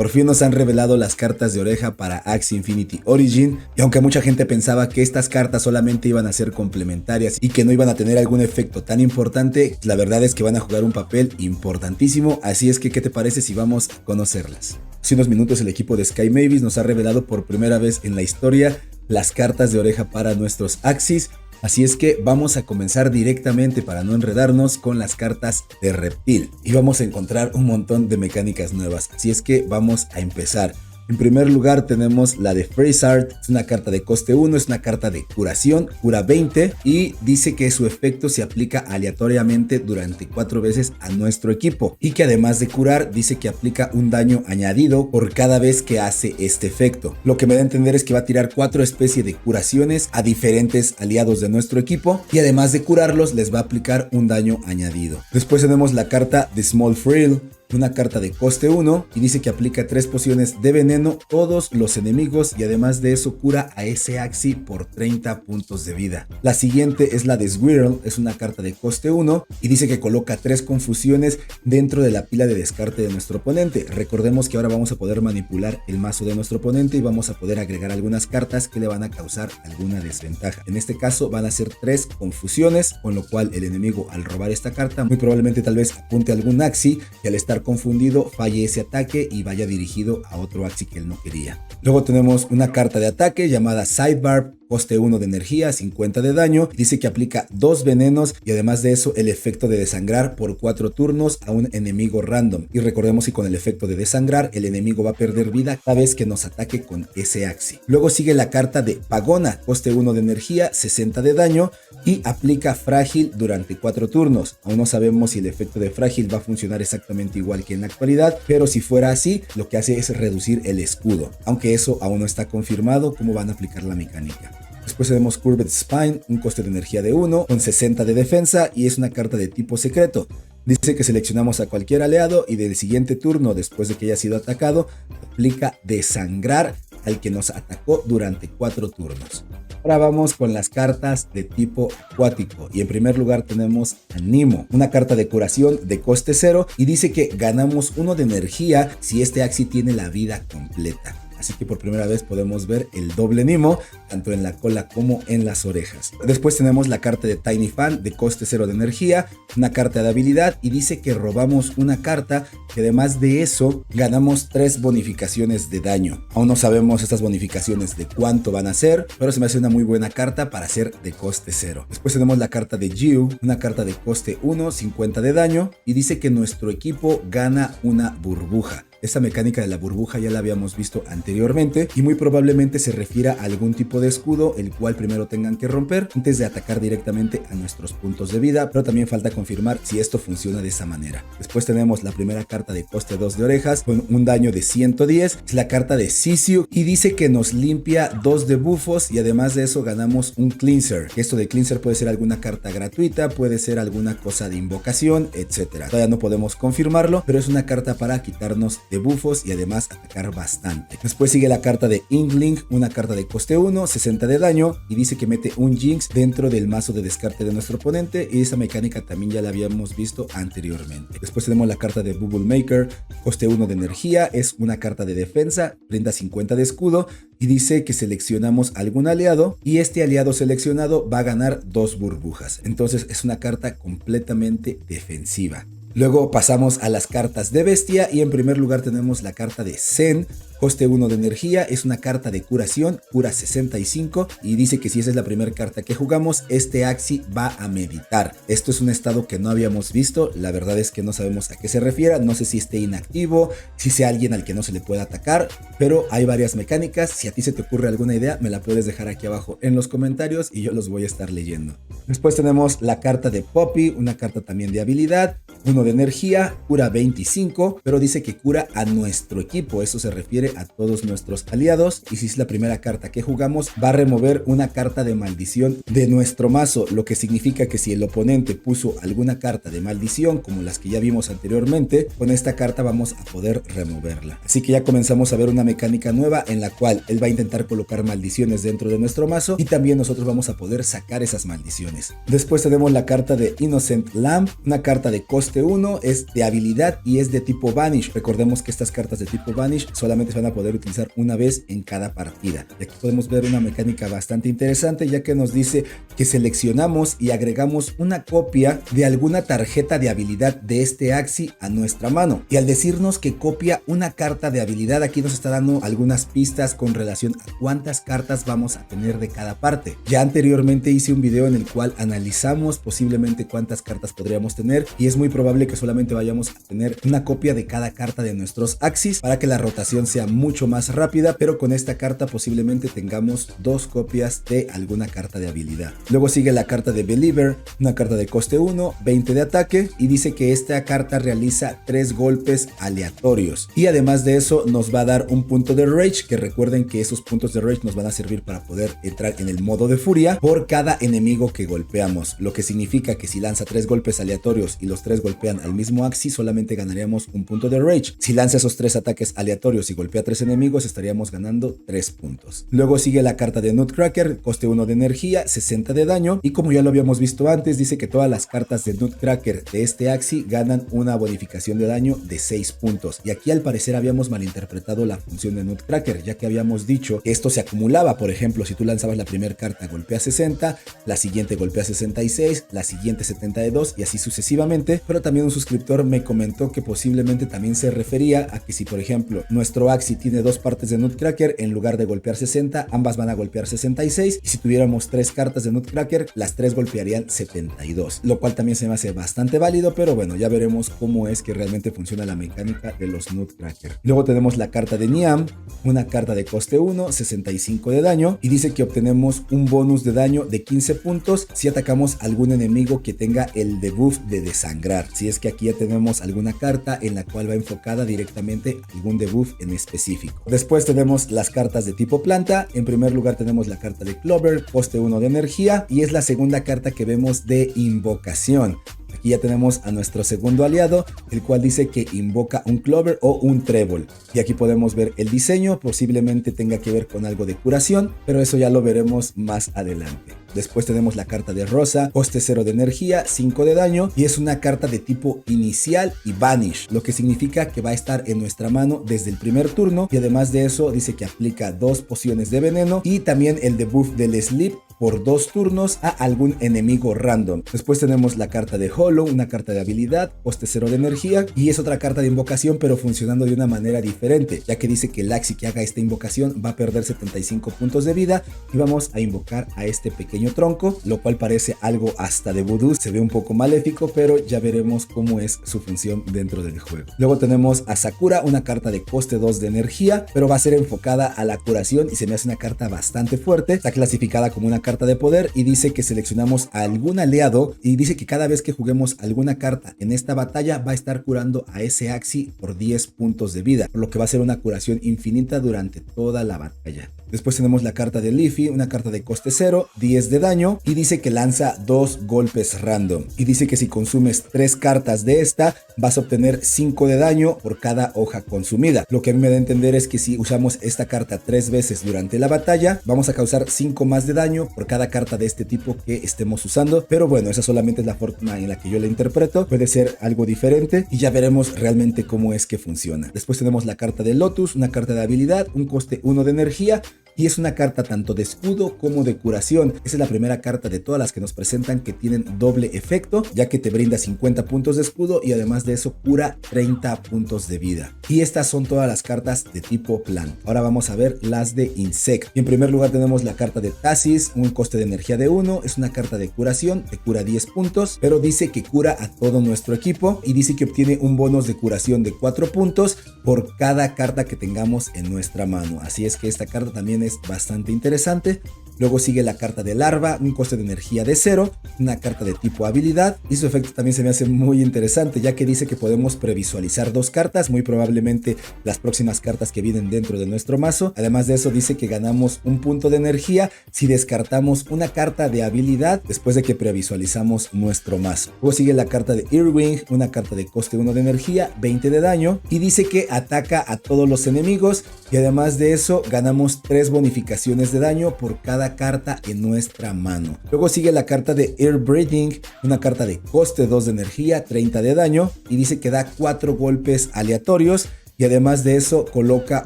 Por fin nos han revelado las cartas de oreja para Axie Infinity Origin, y aunque mucha gente pensaba que estas cartas solamente iban a ser complementarias y que no iban a tener algún efecto tan importante, la verdad es que van a jugar un papel importantísimo, así es que ¿qué te parece si vamos a conocerlas? Hace unos minutos el equipo de Sky Mavis nos ha revelado por primera vez en la historia las cartas de oreja para nuestros Axies. Así es que vamos a comenzar directamente para no enredarnos con las cartas de reptil y vamos a encontrar un montón de mecánicas nuevas, así es que vamos a empezar. En primer lugar tenemos la de Freezard, es una carta de coste 1, es una carta de curación, cura 20 y dice que su efecto se aplica aleatoriamente durante 4 veces a nuestro equipo y que además de curar dice que aplica un daño añadido por cada vez que hace este efecto. Lo que me da a entender es que va a tirar 4 especies de curaciones a diferentes aliados de nuestro equipo y además de curarlos les va a aplicar un daño añadido. Después tenemos la carta de Small Frill, una carta de coste 1 y dice que aplica 3 pociones de veneno a todos los enemigos y además de eso cura a ese Axie por 30 puntos de vida. La siguiente es la de Squirrel, es una carta de coste 1 y dice que coloca 3 confusiones dentro de la pila de descarte de nuestro oponente. Recordemos que ahora vamos a poder manipular el mazo de nuestro oponente y vamos a poder agregar algunas cartas que le van a causar alguna desventaja. En este caso van a ser 3 confusiones, con lo cual el enemigo al robar esta carta muy probablemente tal vez apunte a algún Axie y al estar confundido falle ese ataque y vaya dirigido a otro Axie que él no quería. Luego tenemos una carta de ataque llamada Sidebarb, coste 1 de energía, 50 de daño, dice que aplica 2 venenos y además de eso el efecto de desangrar por 4 turnos a un enemigo random. Y recordemos que con el efecto de desangrar el enemigo va a perder vida cada vez que nos ataque con ese Axie. Luego sigue la carta de Pagona, coste 1 de energía, 60 de daño y aplica frágil durante 4 turnos. Aún no sabemos si el efecto de frágil va a funcionar exactamente igual que en la actualidad, pero si fuera así, lo que hace es reducir el escudo, aunque eso aún no está confirmado cómo van a aplicar la mecánica. Después tenemos Curved Spine, un coste de energía de 1 con 60 de defensa y es una carta de tipo secreto. Dice que seleccionamos a cualquier aliado y del siguiente turno, después de que haya sido atacado, aplica desangrar al que nos atacó durante 4 turnos. Ahora vamos con las cartas de tipo acuático y en primer lugar tenemos a Nemo, una carta de curación de coste 0 y dice que ganamos 1 de energía si este Axie tiene la vida completa. Así que por primera vez podemos ver el doble Nemo, tanto en la cola como en las orejas. Después tenemos la carta de Tiny Fan de coste 0 de energía, una carta de habilidad y dice que robamos una carta que además de eso ganamos 3 bonificaciones de daño. Aún no sabemos estas bonificaciones de cuánto van a ser, pero se me hace una muy buena carta para ser de coste 0. Después tenemos la carta de Jiu, una carta de coste 1, 50 de daño y dice que nuestro equipo gana una burbuja. Esta mecánica de la burbuja ya la habíamos visto anteriormente y muy probablemente se refiera a algún tipo de escudo el cual primero tengan que romper antes de atacar directamente a nuestros puntos de vida, pero también falta confirmar si esto funciona de esa manera. Después tenemos la primera carta de coste 2 de orejas con un daño de 110, es la carta de Sisiu y dice que nos limpia 2 debuffos y además de eso ganamos un cleanser. Esto de cleanser puede ser alguna carta gratuita, puede ser alguna cosa de invocación, etc. Todavía no podemos confirmarlo, pero es una carta para quitarnos de buffos y además atacar bastante. Después sigue la carta de Inkling, una carta de coste 1, 60 de daño y dice que mete un Jinx dentro del mazo de descarte de nuestro oponente y esa mecánica también ya la habíamos visto anteriormente. Después tenemos la carta de Bubble Maker, coste 1 de energía, es una carta de defensa, brinda 50 de escudo y dice que seleccionamos algún aliado y este aliado seleccionado va a ganar 2 burbujas. Entonces es una carta completamente defensiva. Luego pasamos a las cartas de bestia y en primer lugar tenemos la carta de Zen, coste 1 de energía, es una carta de curación, cura 65 y dice que si esa es la primera carta que jugamos, este Axie va a meditar. Esto es un estado que no habíamos visto, la verdad es que no sabemos a qué se refiera, no sé si esté inactivo, si sea alguien al que no se le pueda atacar, pero hay varias mecánicas, si a ti se te ocurre alguna idea me la puedes dejar aquí abajo en los comentarios y yo los voy a estar leyendo. Después tenemos la carta de Poppy, una carta también de habilidad, 1 de energía, cura 25, pero dice que cura a nuestro equipo, eso se refiere remueve a todos nuestros aliados, y si es la primera carta que jugamos va a remover una carta de maldición de nuestro mazo, lo que significa que si el oponente puso alguna carta de maldición como las que ya vimos anteriormente, con esta carta vamos a poder removerla. Así que ya comenzamos a ver una mecánica nueva en la cual él va a intentar colocar maldiciones dentro de nuestro mazo y también nosotros vamos a poder sacar esas maldiciones. Después tenemos la carta de Innocent Lamb, una carta de coste 1, es de habilidad y es de tipo Vanish. Recordemos que estas cartas de tipo Vanish solamente se van a poder utilizar una vez en cada partida. Y aquí podemos ver una mecánica bastante interesante, ya que nos dice que seleccionamos y agregamos una copia de alguna tarjeta de habilidad de este Axi a nuestra mano. Y al decirnos que copia una carta de habilidad, aquí nos está dando algunas pistas con relación a cuántas cartas vamos a tener de cada parte. Ya anteriormente hice un video en el cual analizamos posiblemente cuántas cartas podríamos tener, y es muy probable que solamente vayamos a tener una copia de cada carta de nuestros Axis para que la rotación sea mucho más rápida, pero con esta carta posiblemente tengamos dos copias de alguna carta de habilidad. Luego sigue la carta de Believer, una carta de coste 1, 20 de ataque, y dice que esta carta realiza 3 golpes aleatorios, y además de eso nos va a dar un punto de Rage, que recuerden que esos puntos de Rage nos van a servir para poder entrar en el modo de furia por cada enemigo que golpeamos, lo que significa que si lanza 3 golpes aleatorios y los 3 golpean al mismo Axi, solamente ganaríamos un punto de Rage. Si lanza esos 3 ataques aleatorios y golpea 3 enemigos, estaríamos ganando 3 puntos. Luego sigue la carta de Nutcracker, coste 1 de energía, 60 de daño, y como ya lo habíamos visto antes, dice que todas las cartas de Nutcracker de este Axi ganan una bonificación de daño de 6 puntos. Y aquí al parecer habíamos malinterpretado la función de Nutcracker, ya que habíamos dicho que esto se acumulaba. Por ejemplo, si tú lanzabas la primera carta golpea 60, la siguiente golpea 66, la siguiente 72 y así sucesivamente. Pero también un suscriptor me comentó que posiblemente también se refería a que si por ejemplo nuestro Axi tiene 2 partes de Nutcracker, en lugar de golpear 60, ambas van a golpear 66, y si tuviéramos 3 cartas de Nutcracker, las 3 golpearían 72, lo cual también se me hace bastante válido, pero bueno, ya veremos cómo es que realmente funciona la mecánica de los Nutcracker. Luego tenemos la carta de Niam, una carta de coste 1, 65 de daño, y dice que obtenemos un bonus de daño de 15 puntos si atacamos a algún enemigo que tenga el debuff de desangrar. Si es que aquí ya tenemos alguna carta en la cual va enfocada directamente a algún debuff en específico. Después tenemos las cartas de tipo planta. En primer lugar tenemos la carta de Clover, coste 1 de energía, y es la segunda carta que vemos de invocación. Aquí ya tenemos a nuestro segundo aliado, el cual dice que invoca un Clover o un Trébol. Y aquí podemos ver el diseño, posiblemente tenga que ver con algo de curación, pero eso ya lo veremos más adelante. Después tenemos la carta de Rosa, coste 0 de energía, 5 de daño, y es una carta de tipo inicial y Vanish, lo que significa que va a estar en nuestra mano desde el primer turno, y además de eso dice que aplica 2 pociones de veneno y también el debuff del Sleep por 2 turnos a algún enemigo random. Después tenemos la carta de Hollow, una carta de habilidad, coste 0 de energía, y es otra carta de invocación, pero funcionando de una manera diferente, ya que dice que el Axi que haga esta invocación va a perder 75 puntos de vida, y vamos a invocar a este pequeño tronco, lo cual parece algo hasta de vudú, se ve un poco maléfico, pero ya veremos cómo es su función dentro del juego. Luego tenemos a Sakura, una carta de coste 2 de energía, pero va a ser enfocada a la curación, y se me hace una carta bastante fuerte. Está clasificada como una carta de poder y dice que seleccionamos a algún aliado, y dice que cada vez que juguemos alguna carta en esta batalla va a estar curando a ese Axi por 10 puntos de vida, por lo que va a ser una curación infinita durante toda la batalla. Después tenemos la carta de Leafy, una carta de coste 0, 10 de daño, y dice que lanza 2 golpes random, y dice que si consumes 3 cartas de esta vas a obtener 5 de daño por cada hoja consumida. Lo que a mí me da a entender es que si usamos esta carta 3 veces durante la batalla vamos a causar 5 más de daño por cada carta de este tipo que estemos usando, pero bueno, esa solamente es la forma en la que yo la interpreto, puede ser algo diferente y ya veremos realmente cómo es que funciona. Después tenemos la carta de Lotus, una carta de habilidad, un coste 1 de energía, y es una carta tanto de escudo como de curación. Esa es la primera carta de todas las que nos presentan que tienen doble efecto, ya que te brinda 50 puntos de escudo y además de eso cura 30 puntos de vida. Y estas son todas las cartas de tipo plan. Ahora vamos a ver las de Insect. En primer lugar tenemos la carta de Tasis, un coste de energía de 1, es una carta de curación, te cura 10 puntos, pero dice que cura a todo nuestro equipo y dice que obtiene un bonus de curación de 4 puntos por cada carta que tengamos en nuestra mano. Así es que esta carta también es bastante interesante. Luego sigue la carta de larva, un coste de energía de 0, una carta de tipo habilidad, y su efecto también se me hace muy interesante, ya que dice que podemos previsualizar 2 cartas, muy probablemente las próximas cartas que vienen dentro de nuestro mazo. Además de eso dice que ganamos un punto de energía si descartamos una carta de habilidad después de que previsualizamos nuestro mazo. Luego sigue la carta de Earwing, una carta de coste 1 de energía, 20 de daño, y dice que ataca a todos los enemigos, y además de eso ganamos 3 bonificaciones de daño por cada carta en nuestra mano. Luego sigue la carta de Air Breathing, una carta de coste 2 de energía, 30 de daño, y dice que da 4 golpes aleatorios. Y además de eso coloca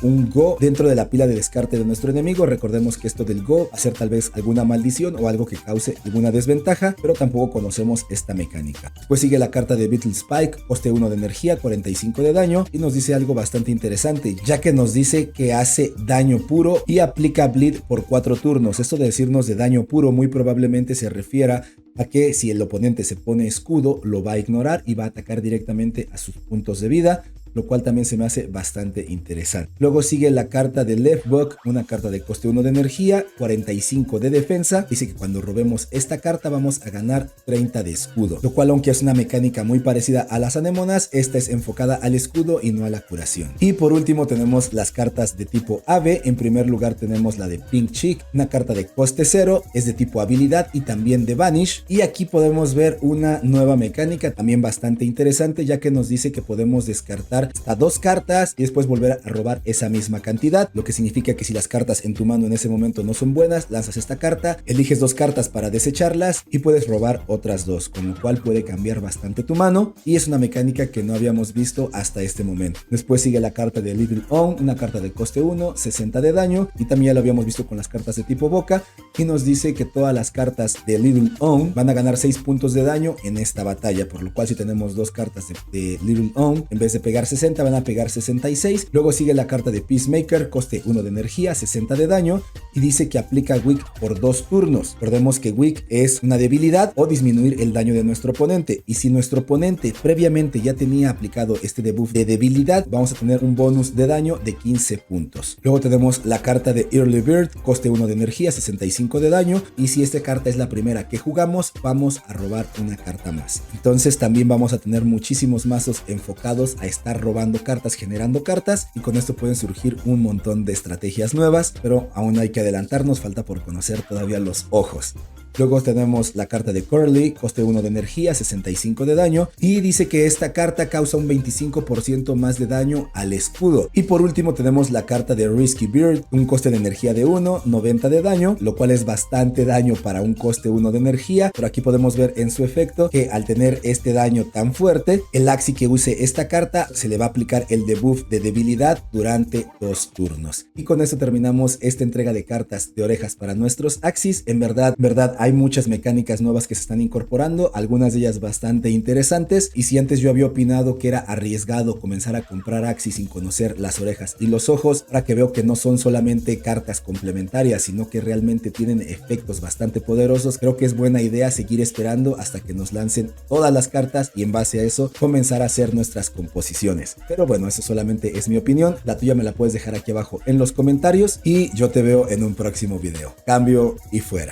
un Go dentro de la pila de descarte de nuestro enemigo. Recordemos que esto del Go va a ser tal vez alguna maldición o algo que cause alguna desventaja, pero tampoco conocemos esta mecánica. Pues sigue la carta de Beetle Spike, coste 1 de energía, 45 de daño, y nos dice algo bastante interesante, ya que nos dice que hace daño puro y aplica bleed por 4 turnos. Esto de decirnos de daño puro muy probablemente se refiera a que si el oponente se pone escudo, lo va a ignorar y va a atacar directamente a sus puntos de vida, lo cual también se me hace bastante interesante. Luego sigue la carta de Leftbuck, una carta de coste 1 de energía, 45 de defensa. Dice que cuando robemos esta carta vamos a ganar 30 de escudo, lo cual, aunque es una mecánica muy parecida a las anémonas, esta es enfocada al escudo y no a la curación. Y por último tenemos las cartas de tipo ave. En primer lugar tenemos la de Pink Chick, una carta de coste 0, es de tipo habilidad y también de Vanish. Y aquí podemos ver una nueva mecánica también bastante interesante, ya que nos dice que podemos descartar hasta 2 cartas y después volver a robar esa misma cantidad, lo que significa que si las cartas en tu mano en ese momento no son buenas, lanzas esta carta, eliges 2 cartas para desecharlas y puedes robar otras 2, con lo cual puede cambiar bastante tu mano, y es una mecánica que no habíamos visto hasta este momento. Después sigue la carta de Little Own, una carta de coste 1, 60 de daño, y también ya lo habíamos visto con las cartas de tipo boca, y nos dice que todas las cartas de Little Own van a ganar 6 puntos de daño en esta batalla, por lo cual si tenemos 2 cartas de Little Own, en vez de pegar 60 van a pegar 66. Luego sigue la carta de Peacemaker, coste 1 de energía, 60 de daño, y dice que aplica Weak por 2 turnos. Recordemos que Weak es una debilidad o disminuir el daño de nuestro oponente, y si nuestro oponente previamente ya tenía aplicado este debuff de debilidad, vamos a tener un bonus de daño de 15 puntos. Luego tenemos la carta de Early Bird, coste 1 de energía, 65 de daño, y si esta carta es la primera que jugamos, vamos a robar una carta más. Entonces también vamos a tener muchísimos mazos enfocados a estar robando cartas, generando cartas, y con esto pueden surgir un montón de estrategias nuevas, pero aún hay que adelantarnos, falta por conocer todavía los ojos. Luego tenemos la carta de Curly, coste 1 de energía, 65 de daño, y dice que esta carta causa un 25% más de daño al escudo. Y por último tenemos la carta de Risky Bird, un coste de energía de 1, 90 de daño, lo cual es bastante daño para un coste 1 de energía, pero aquí podemos ver en su efecto que al tener este daño tan fuerte, el Axi que use esta carta se le va a aplicar el debuff de debilidad durante 2 turnos. Y con eso terminamos esta entrega de cartas de orejas para nuestros Axis. En verdad hay muchas mecánicas nuevas que se están incorporando, algunas de ellas bastante interesantes, y si antes yo había opinado que era arriesgado comenzar a comprar Axis sin conocer las orejas y los ojos, ahora que veo que no son solamente cartas complementarias, sino que realmente tienen efectos bastante poderosos, creo que es buena idea seguir esperando hasta que nos lancen todas las cartas y en base a eso comenzar a hacer nuestras composiciones. Pero bueno, eso solamente es mi opinión, la tuya me la puedes dejar aquí abajo en los comentarios y yo te veo en un próximo video. Cambio y fuera.